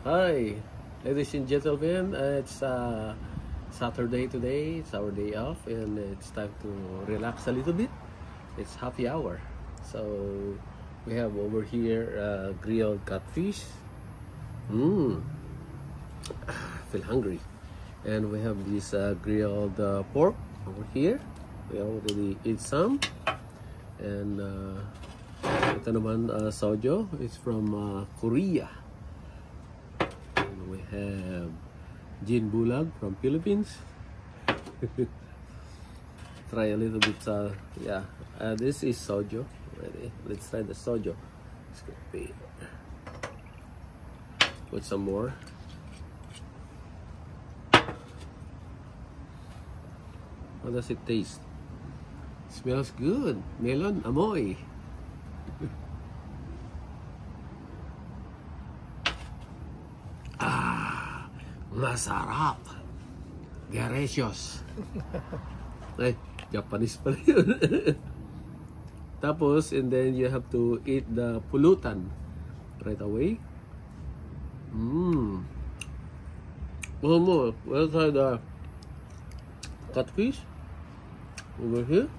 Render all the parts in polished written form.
Hi, ladies and gentlemen. It's Saturday today. It's our day off, and it's time to relax a little bit. It's happy hour, so we have over here grilled catfish. Feel hungry, and we have this grilled pork over here. We already ate some, and ito naman sojo. It's from Korea. We have Gin Bulag from Philippines. Try a little bit. This is sojo. Ready? Let's try the sojo. It's gonna be. Put some more. How does it taste? Smells good. Melon amoy. Masarap. Garecious. Ay, Japanese pala yun. Tapos, and then you have to eat the pulutan right away. One more. Let's try the catfish over here.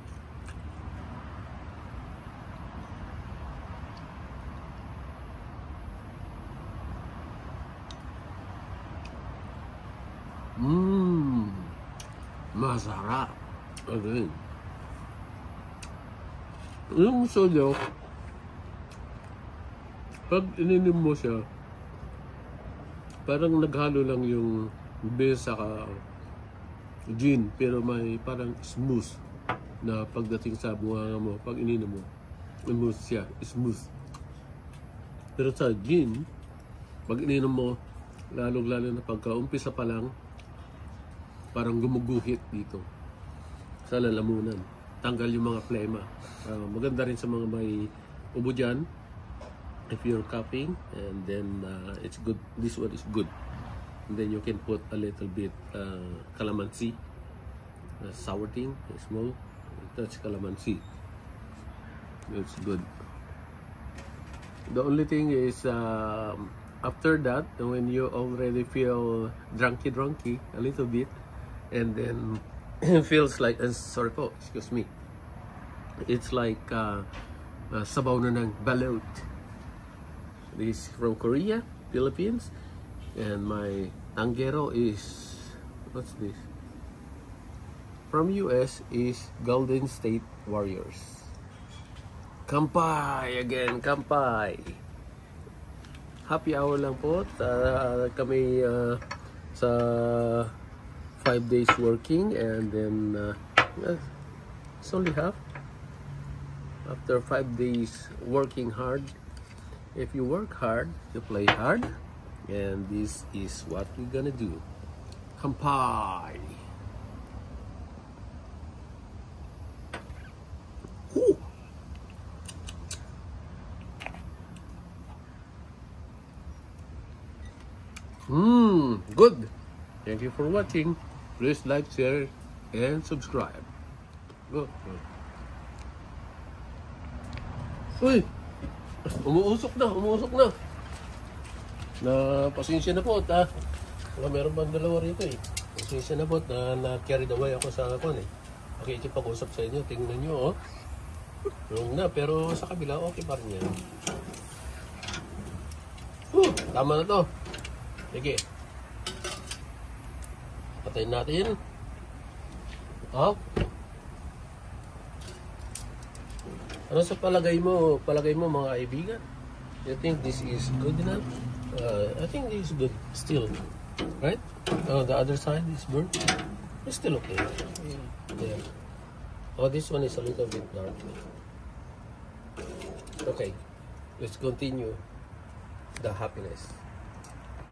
Masarap. Again. Yung sojo, pag ininom mo siya, parang naghalo lang yung beer saka gin, pero may parang smooth na pagdating sa bunganga mo. Pag ininom mo, smooth siya, smooth. Pero sa gin, pag ininom mo, lalo na pagka-umpisa pa lang, parang gumuguhit dito sa lalamunan. Tanggal yung mga plema. Maganda rin sa mga may ubo dyan if you're coughing, and then it's good. This one is good. And then you can put a little bit calamansi, sour thing, small. That's calamansi. It's good. The only thing is after that, when you already feel drunky a little bit, and then it feels like, excuse me, it's like sabaw na ng balot. This is from Korea, Philippines, and my tanggero is, what's this? From US is Golden State Warriors. Kampai again, kampai. Happy hour lang po. Kami sa 5 days working, and then it's only half. After 5 days working hard, if you work hard, you play hard, and this is what we're gonna do. Kampai. Good. Thank you for watching. Please like, share, and subscribe. Good. Uy! Umuusok na. Pasensya na po, ha? Meron bang dalawa rito, eh. Pasensya na po, na-carried away ako sa akon, eh. Pakikipag-usap sa inyo. Tingnan nyo, oh. Wrong na, pero sa kabila, okay pa rin yan. Tama na to. Sige. Patayin natin. Oh. Ano sa palagay mo mga kaibigan? You think this is good enough? I think this is good still. Right? The other side is burnt. It's still okay. Yeah. Oh, this one is a little bit dark. Okay. Let's continue the happiness.